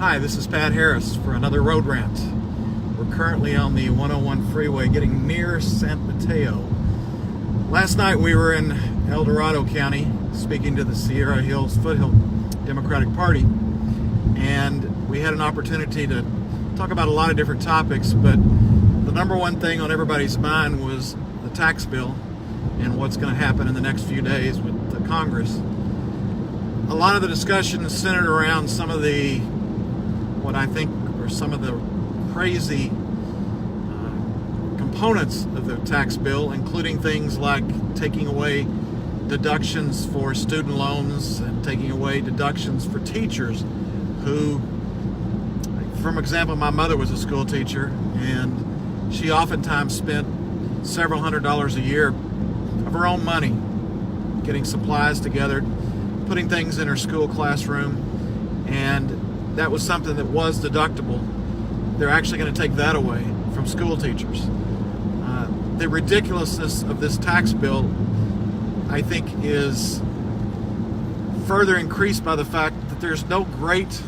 Hi, this is Pat Harris for another road rant. We're currently on the 101 freeway getting near San Mateo. Last night we were in El Dorado County speaking to the Sierra Hills Foothill Democratic Party, and we had an opportunity to talk about a lot of different topics, but the number one thing on everybody's mind was the tax bill and what's going to happen in the next few days with the Congress. A lot of the discussion is centered around some of the, what I think are some of the crazy components of the tax bill, including things like taking away deductions for student loans and taking away deductions for teachers who, for example, my mother was a school teacher, and she oftentimes spent several $100s a year of her own money getting supplies together, putting things in her school classroom, and that was something that was deductible. They're actually going to take that away from school teachers. The ridiculousness of this tax bill, I think, is further increased by the fact that there's no great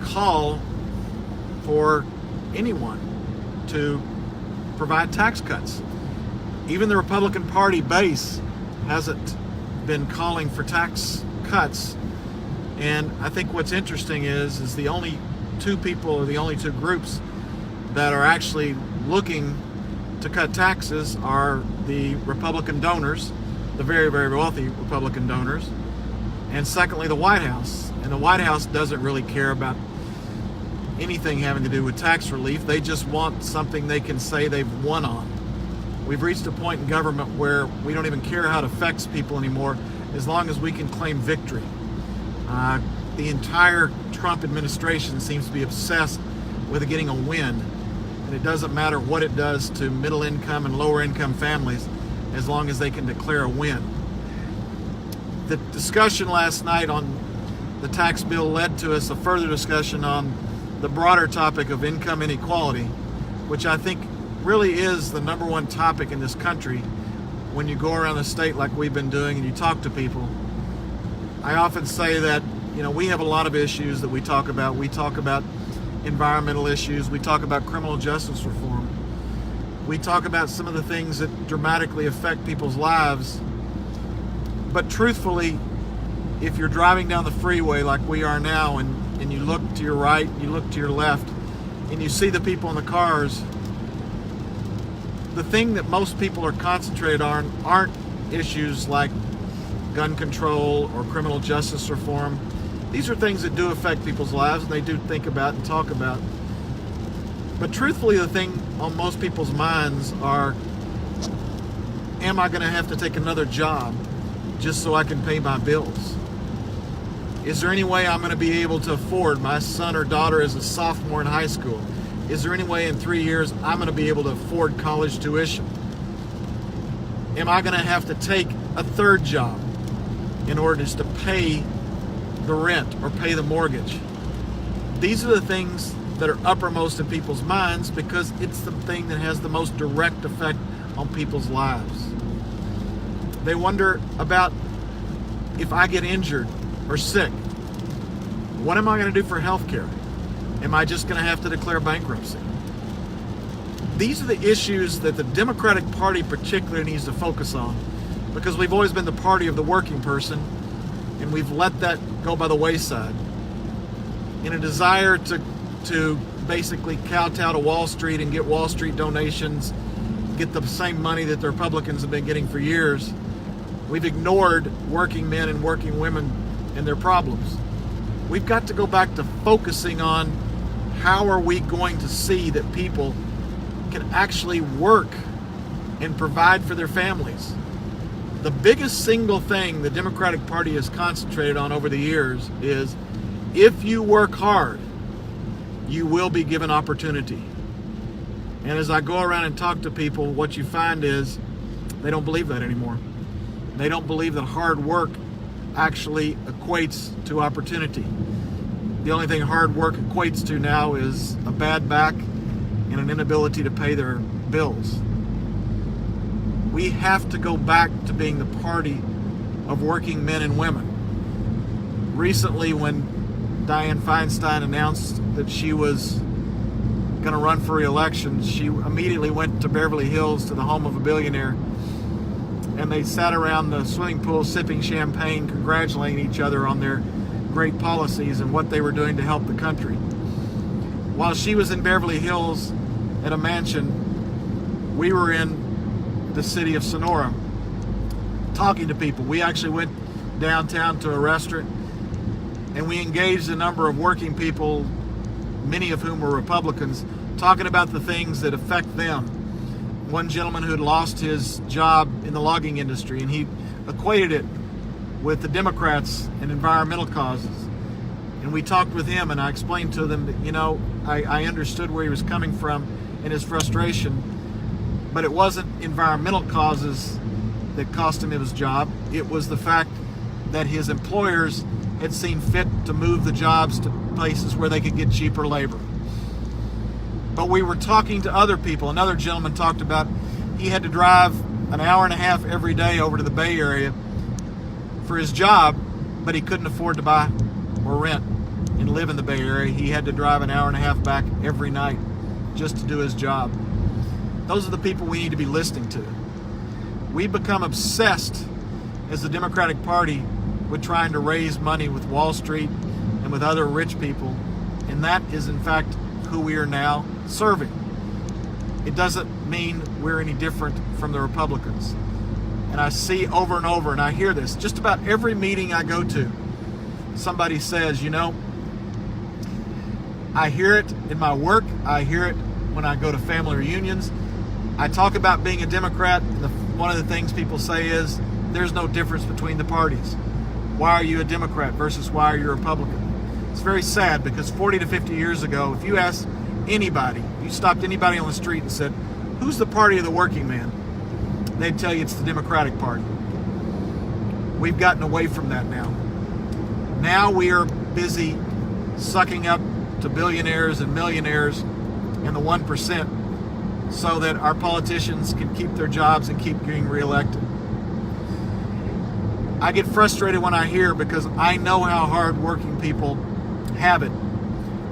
call for anyone to provide tax cuts. Even the Republican Party base hasn't been calling for tax cuts. And I think what's interesting is the only two people or the only two groups that are actually looking to cut taxes are the Republican donors, the very, very wealthy Republican donors, and secondly, the White House. And the White House doesn't really care about anything having to do with tax relief. They just want something they can say they've won on. We've reached a point in government where we don't even care how it affects people anymore, as long as we can claim victory. The entire Trump administration seems to be obsessed with getting a win, and it doesn't matter what it does to middle income and lower income families, as long as they can declare a win. The discussion last night on the tax bill led to us a further discussion on the broader topic of income inequality, which I think really is the number one topic in this country. When you go around the state like we've been doing and you talk to people, I often say that, we have a lot of issues that we talk about. We talk about environmental issues. We talk about criminal justice reform. We talk about some of the things that dramatically affect people's lives. But truthfully, if you're driving down the freeway like we are now, and you look to your right, you look to your left, and you see the people in the cars, the thing that most people are concentrated on aren't issues like gun control or criminal justice reform. These are things that do affect people's lives, and they do think about and talk about. But truthfully, the thing on most people's minds are, am I going to have to take another job just so I can pay my bills? Is there any way I'm going to be able to afford, my son or daughter is a sophomore in high school, is there any way in 3 years I'm going to be able to afford college tuition? Am I going to have to take a third job in order just to pay the rent or pay the mortgage? These are the things that are uppermost in people's minds because it's the thing that has the most direct effect on people's lives. They wonder about, if I get injured or sick, what am I going to do for health care? Am I just going to have to declare bankruptcy? These are the issues that the Democratic Party particularly needs to focus on, because we've always been the party of the working person, and we've let that go by the wayside in a desire to basically kowtow to Wall Street and get Wall Street donations, get the same money that the Republicans have been getting for years. We've ignored working men and working women and their problems. We've got to go back to focusing on how are we going to see that people can actually work and provide for their families. The biggest single thing the Democratic Party has concentrated on over the years is, if you work hard, you will be given opportunity. And as I go around and talk to people, what you find is they don't believe that anymore. They don't believe that hard work actually equates to opportunity. The only thing hard work equates to now is a bad back and an inability to pay their bills. We have to go back to being the party of working men and women. Recently, when Dianne Feinstein announced that she was going to run for re-election, she immediately went to Beverly Hills, to the home of a billionaire, and they sat around the swimming pool sipping champagne, congratulating each other on their great policies and what they were doing to help the country. While she was in Beverly Hills at a mansion, we were in the city of Sonora talking to people. We actually went downtown to a restaurant, and we engaged a number of working people, many of whom were Republicans, talking about the things that affect them. One gentleman who had lost his job in the logging industry, and he equated it with the Democrats and environmental causes. And we talked with him, and I explained to them that, I understood where he was coming from and his frustration, but it wasn't environmental causes that cost him his job. It was the fact that his employers had seen fit to move the jobs to places where they could get cheaper labor. But we were talking to other people. Another gentleman talked about he had to drive an hour and a half every day over to the Bay Area for his job, but he couldn't afford to buy or rent and live in the Bay Area. He had to drive an hour and a half back every night just to do his job. Those are the people we need to be listening to. We become obsessed as the Democratic Party with trying to raise money with Wall Street and with other rich people, and that is in fact who we are now serving. It doesn't mean we're any different from the Republicans. And I see over and over, and I hear this just about every meeting I go to. Somebody says, I hear it in my work, I hear it when I go to family reunions. I talk about being a Democrat, and one of the things people say is, there's no difference between the parties. Why are you a Democrat versus why are you a Republican? It's very sad, because 40 to 50 years ago, if you asked anybody, you stopped anybody on the street and said, who's the party of the working man? They'd tell you it's the Democratic Party. We've gotten away from that now. Now we are busy sucking up to billionaires and millionaires and the 1% so that our politicians can keep their jobs and keep getting reelected. I get frustrated when I hear, because I know how hard working people have it.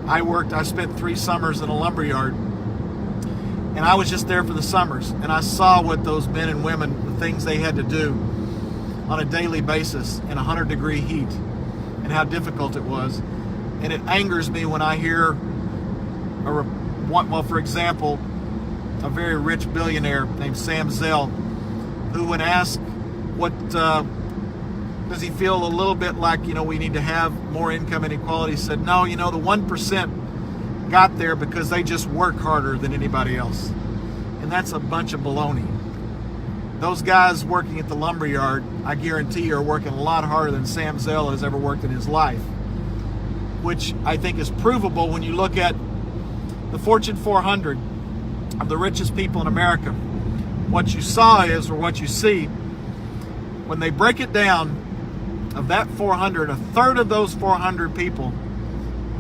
I spent 3 summers in a lumber yard, and I was just there for the summers, and I saw what those men and women, the things they had to do on a daily basis in 100-degree heat, and how difficult it was. And it angers me when I hear, for example, a very rich billionaire named Sam Zell, who when asked does he feel a little bit like, we need to have more income inequality, said, no, the 1% got there because they just work harder than anybody else. And that's a bunch of baloney. Those guys working at the lumber yard, I guarantee you, are working a lot harder than Sam Zell has ever worked in his life, which I think is provable when you look at the Fortune 400 of the richest people in America. What you see, when they break it down, of that 400, a third of those 400 people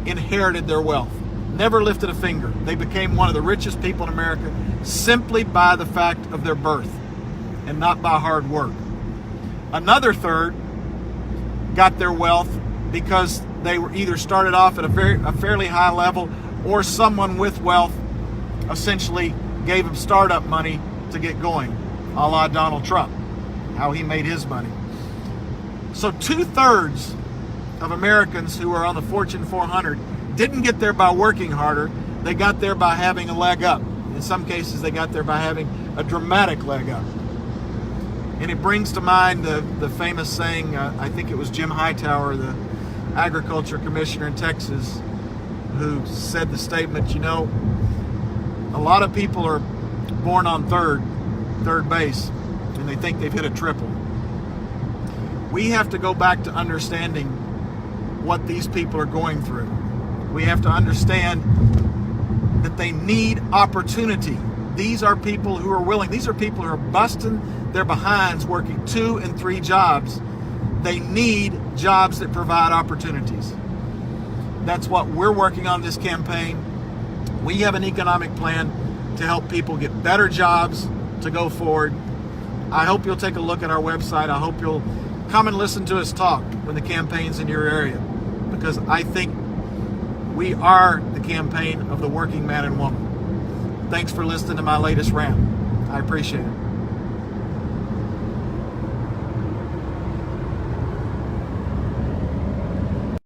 inherited their wealth, never lifted a finger. They became one of the richest people in America simply by the fact of their birth and not by hard work. Another third got their wealth because they were either started off at a fairly high level, or someone with wealth essentially gave them startup money to get going, a la Donald Trump, how he made his money. So 2/3 of Americans who are on the Fortune 400 didn't get there by working harder. They got there by having a leg up. In some cases, they got there by having a dramatic leg up. And it brings to mind the famous saying, I think it was Jim Hightower, the agriculture commissioner in Texas, who said the statement, a lot of people are born on third base, and they think they've hit a triple. We have to go back to understanding what these people are going through. We have to understand that they need opportunity. These are people who are willing. These are people who are busting their behinds working 2 and 3 jobs. They need jobs that provide opportunities. That's what we're working on this campaign. We have an economic plan to help people get better jobs to go forward. I hope you'll take a look at our website. I hope you'll come and listen to us talk when the campaign's in your area, because I think We are the campaign of the working man and woman. Thanks for listening to my latest rant. I appreciate it.